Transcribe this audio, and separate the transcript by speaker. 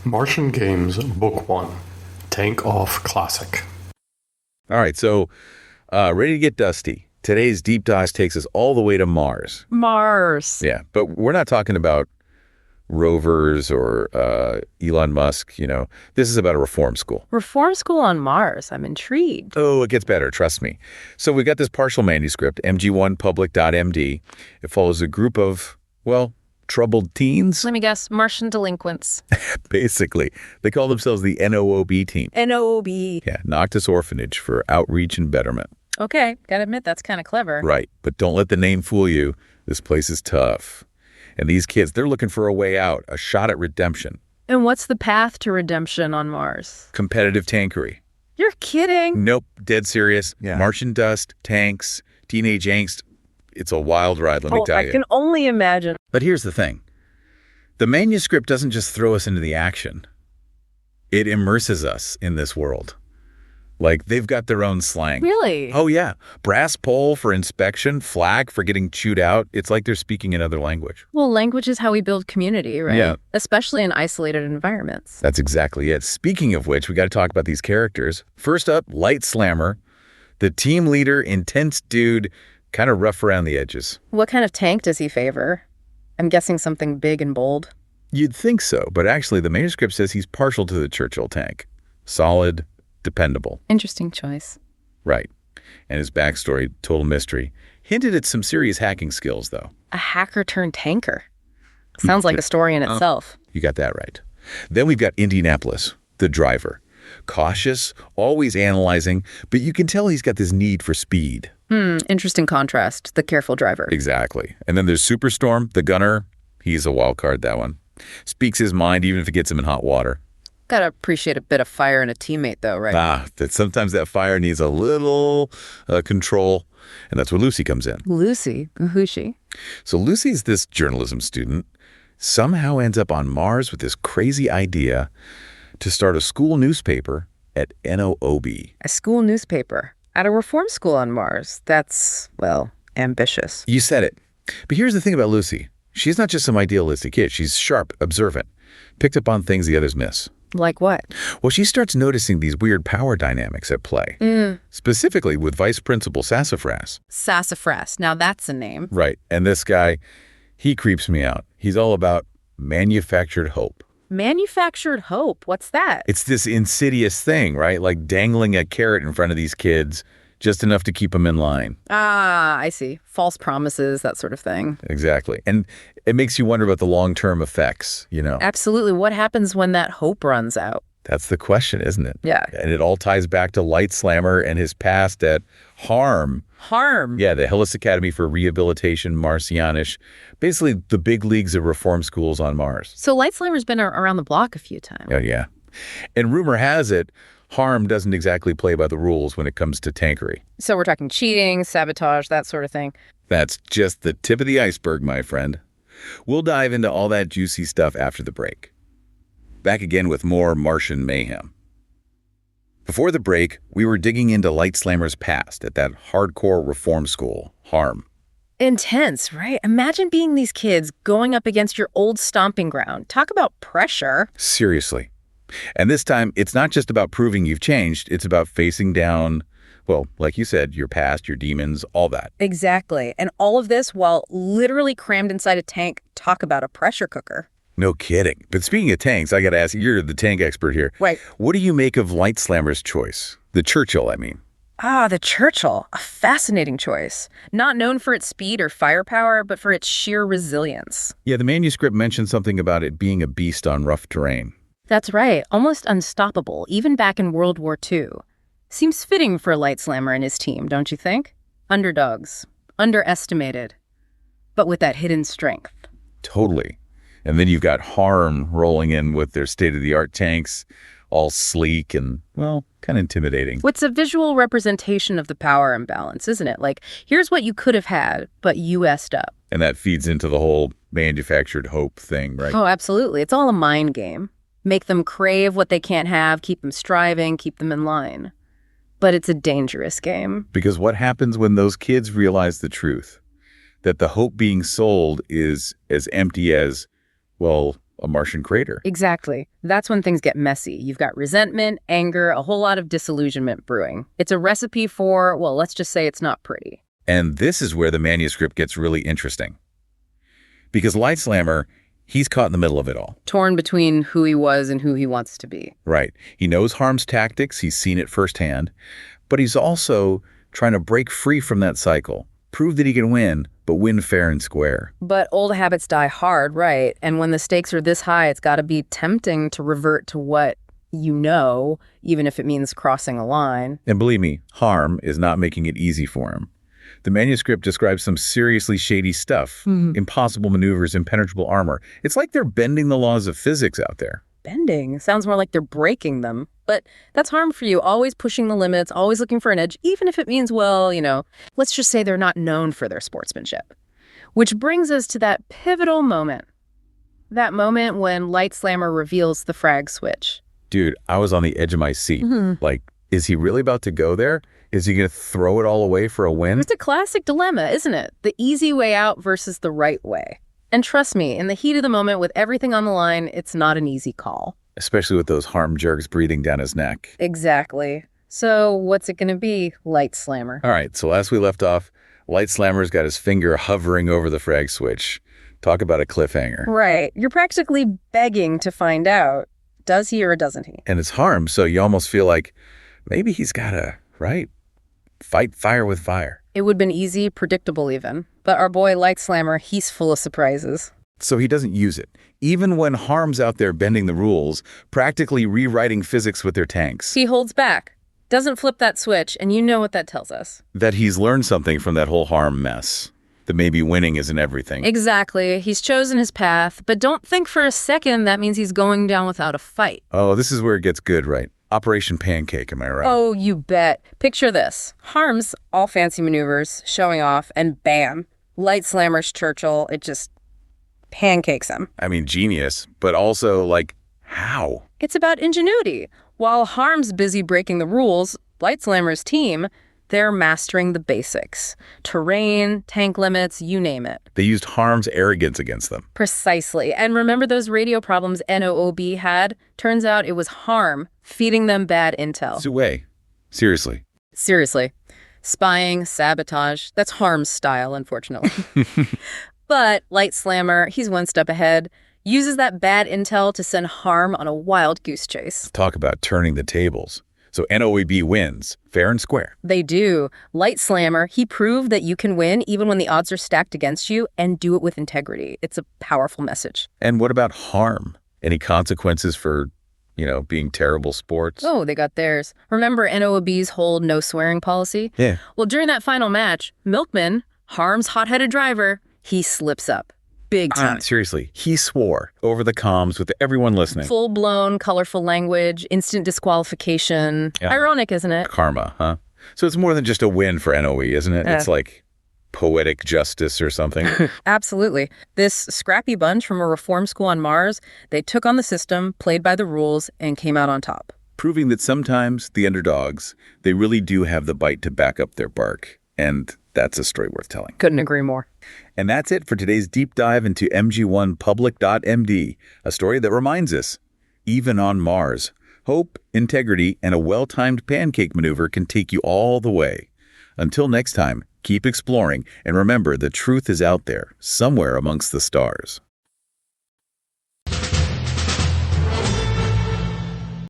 Speaker 1: Martian Games Book 1 Tank Off Classic.
Speaker 2: All right, so ready to get dusty. Today's deep dive takes us all the way to Mars.
Speaker 3: Mars.
Speaker 2: Yeah, but we're not talking about rovers or Elon Musk, This is about a reform school.
Speaker 3: Reform school on Mars. I'm intrigued.
Speaker 2: Oh, it gets better, trust me. So we got this partial manuscript, mg1public.md. It follows a group of, troubled teens.
Speaker 3: Let me guess, Martian delinquents.
Speaker 2: Basically. They call themselves the NOOB team.
Speaker 3: NOOB.
Speaker 2: Yeah, Noctis Orphanage for Outreach and Betterment.
Speaker 3: Okay, gotta admit, that's kind of clever.
Speaker 2: Right, but don't let the name fool you. This place is tough. And these kids, they're looking for a way out, a shot at redemption.
Speaker 3: And what's the path to redemption on Mars?
Speaker 2: Competitive tankery.
Speaker 3: You're kidding.
Speaker 2: Nope, dead serious.
Speaker 1: Yeah.
Speaker 2: Martian dust, tanks, teenage angst. It's a wild ride, let me tell you.
Speaker 3: I can only imagine.
Speaker 2: But here's the thing. The manuscript doesn't just throw us into the action. It immerses us in this world. Like, they've got their own slang.
Speaker 3: Really?
Speaker 2: Oh, yeah. Brass pole for inspection, flag for getting chewed out. It's like they're speaking another language.
Speaker 3: Well, language is how we build community, right?
Speaker 2: Yeah.
Speaker 3: Especially in isolated environments.
Speaker 2: That's exactly it. Speaking of which, we got to talk about these characters. First up, Light Slammer, the team leader, intense dude, kind of rough around the edges.
Speaker 3: What kind of tank does he favor? I'm guessing something big and bold.
Speaker 2: You'd think so, but actually the manuscript says he's partial to the Churchill tank. Solid, dependable.
Speaker 3: Interesting choice.
Speaker 2: Right. And his backstory, total mystery. Hinted at some serious hacking skills, though.
Speaker 3: A hacker turned tanker. Sounds like a story in itself.
Speaker 2: You got that right. Then we've got Indianapolis, the driver. Cautious, always analyzing, but you can tell he's got this need for speed.
Speaker 3: Interesting contrast. The careful driver.
Speaker 2: Exactly. And then there's Superstorm, the gunner. He's a wild card, that one. Speaks his mind even if it gets him in hot water.
Speaker 3: Gotta appreciate a bit of fire in a teammate, though, right?
Speaker 2: That sometimes that fire needs a little control, and that's where Lucy comes in.
Speaker 3: Lucy? Who's she?
Speaker 2: So Lucy's this journalism student, somehow ends up on Mars with this crazy idea to start a school newspaper at NOOB.
Speaker 3: A school newspaper. At a reform school on Mars. That's, ambitious.
Speaker 2: You said it. But here's the thing about Lucy. She's not just some idealistic kid. She's sharp, observant, picked up on things the others miss.
Speaker 3: Like what?
Speaker 2: Well, she starts noticing these weird power dynamics at play, specifically with Vice Principal Sassafras.
Speaker 3: Sassafras. Now that's a name.
Speaker 2: Right. And this guy, he creeps me out. He's all about manufactured hope.
Speaker 3: Manufactured hope? What's that?
Speaker 2: It's this insidious thing, right? Like dangling a carrot in front of these kids, just enough to keep them in line.
Speaker 3: Ah, I see. False promises, that sort of thing.
Speaker 2: Exactly. And it makes you wonder about the long-term effects,
Speaker 3: Absolutely. What happens when that hope runs out?
Speaker 2: That's the question, isn't it?
Speaker 3: Yeah.
Speaker 2: And it all ties back to Light Slammer and his past at HARM.
Speaker 3: HARM?
Speaker 2: Yeah, the Hillis Academy for Rehabilitation Marcianish. Basically, the big leagues of reform schools on Mars.
Speaker 3: So Light Slammer's been around the block a few times.
Speaker 2: Oh, yeah. And rumor has it, HARM doesn't exactly play by the rules when it comes to tankery.
Speaker 3: So we're talking cheating, sabotage, that sort of thing.
Speaker 2: That's just the tip of the iceberg, my friend. We'll dive into all that juicy stuff after the break. Back again with more Martian mayhem. Before the break, we were digging into Light Slammer's past at that hardcore reform school, HARM.
Speaker 3: Intense, right? Imagine being these kids going up against your old stomping ground. Talk about pressure.
Speaker 2: Seriously. And this time, it's not just about proving you've changed. It's about facing down, like you said, your past, your demons, all that.
Speaker 3: Exactly. And all of this while literally crammed inside a tank. Talk about a pressure cooker.
Speaker 2: No kidding. But speaking of tanks, I got to ask you, you're the tank expert here.
Speaker 3: Right.
Speaker 2: What do you make of Light Slammer's choice? The Churchill, I mean.
Speaker 3: The Churchill. A fascinating choice. Not known for its speed or firepower, but for its sheer resilience.
Speaker 2: Yeah, the manuscript mentioned something about it being a beast on rough terrain.
Speaker 3: That's right. Almost unstoppable, even back in World War II. Seems fitting for Light Slammer and his team, don't you think? Underdogs. Underestimated. But with that hidden strength.
Speaker 2: Totally. And then you've got HARM rolling in with their state-of-the-art tanks, all sleek and, kind of intimidating.
Speaker 3: It's a visual representation of the power imbalance, isn't it? Like, here's what you could have had, but you effed up.
Speaker 2: And that feeds into the whole manufactured hope thing, right?
Speaker 3: Oh, absolutely. It's all a mind game. Make them crave what they can't have, keep them striving, keep them in line. But it's a dangerous game.
Speaker 2: Because what happens when those kids realize the truth? That the hope being sold is as empty as, a Martian crater.
Speaker 3: Exactly. That's when things get messy. You've got resentment, anger, a whole lot of disillusionment brewing. It's a recipe for, well, let's just say it's not pretty.
Speaker 2: And this is where the manuscript gets really interesting. Because Light Slammer, he's caught in the middle of it all.
Speaker 3: Torn between who he was and who he wants to be.
Speaker 2: Right. He knows Harm's tactics, he's seen it firsthand, but he's also trying to break free from that cycle, prove that he can win, but win fair and square.
Speaker 3: But old habits die hard, right? And when the stakes are this high, it's got to be tempting to revert to what you know, even if it means crossing a line.
Speaker 2: And believe me, Harm is not making it easy for him. The manuscript describes some seriously shady stuff, impossible maneuvers, impenetrable armor. It's like they're bending the laws of physics out there.
Speaker 3: Bending sounds more like they're breaking them. But that's Harm for you, always pushing the limits, always looking for an edge, even if it means, well, let's just say they're not known for their sportsmanship. Which brings us to that pivotal moment. That moment when Light Slammer reveals the frag switch.
Speaker 2: Dude, I was on the edge of my seat. Like, is he really about to go there? Is he going to throw it all away for a win?
Speaker 3: It's a classic dilemma, isn't it? The easy way out versus the right way. And trust me, in the heat of the moment with everything on the line, it's not an easy call.
Speaker 2: Especially with those Harm jerks breathing down his neck.
Speaker 3: Exactly. So what's it going to be, Light Slammer?
Speaker 2: All right, so last we left off, Light Slammer's got his finger hovering over the frag switch. Talk about a cliffhanger.
Speaker 3: Right. You're practically begging to find out. Does he or doesn't he?
Speaker 2: And it's Harm, so you almost feel like maybe he's got to, fight fire with fire.
Speaker 3: It would have been easy, predictable even. But our boy Light Slammer, he's full of surprises.
Speaker 2: So he doesn't use it. Even when Harm's out there bending the rules, practically rewriting physics with their tanks.
Speaker 3: He holds back, doesn't flip that switch, and you know what that tells us.
Speaker 2: That he's learned something from that whole Harm mess. That maybe winning isn't everything.
Speaker 3: Exactly. He's chosen his path, but don't think for a second that means he's going down without a fight.
Speaker 2: Oh, this is where it gets good, right? Operation Pancake, am I right?
Speaker 3: Oh, you bet. Picture this. Harm's all fancy maneuvers, showing off, and bam, Light Slammer's Churchill, it just pancakes him.
Speaker 2: I mean, genius, but also, how?
Speaker 3: It's about ingenuity. While Harm's busy breaking the rules, Light Slammer's team, they're mastering the basics. Terrain, tank limits, you name it.
Speaker 2: They used Harm's arrogance against them.
Speaker 3: Precisely. And remember those radio problems NOOB had? Turns out it was Harm feeding them bad intel.
Speaker 2: Sue, seriously.
Speaker 3: Seriously. Spying, sabotage, that's Harm's style, unfortunately. But Light Slammer, he's one step ahead, uses that bad intel to send Harm on a wild goose chase.
Speaker 2: Talk about turning the tables. So NOEB wins, fair and square.
Speaker 3: They do. Light Slammer, he proved that you can win even when the odds are stacked against you and do it with integrity. It's a powerful message.
Speaker 2: And what about Harm? Any consequences for, being terrible sports?
Speaker 3: Oh, they got theirs. Remember NOEB's whole no swearing policy?
Speaker 2: Yeah.
Speaker 3: Well, during that final match, Milkman, Harm's hot-headed driver, he slips up. Big time.
Speaker 2: Seriously, he swore over the comms with everyone listening.
Speaker 3: Full-blown, colorful language, instant disqualification.
Speaker 2: Yeah.
Speaker 3: Ironic, isn't it?
Speaker 2: Karma, huh? So it's more than just a win for NOE, isn't it? It's like poetic justice or something.
Speaker 3: Absolutely. This scrappy bunch from a reform school on Mars, they took on the system, played by the rules, and came out on top.
Speaker 2: Proving that sometimes the underdogs, they really do have the bite to back up their bark. And that's a story worth telling.
Speaker 3: Couldn't agree more.
Speaker 2: And that's it for today's deep dive into MG1Public.MD, a story that reminds us, even on Mars, hope, integrity, and a well-timed pancake maneuver can take you all the way. Until next time, keep exploring, and remember the truth is out there, somewhere amongst the stars.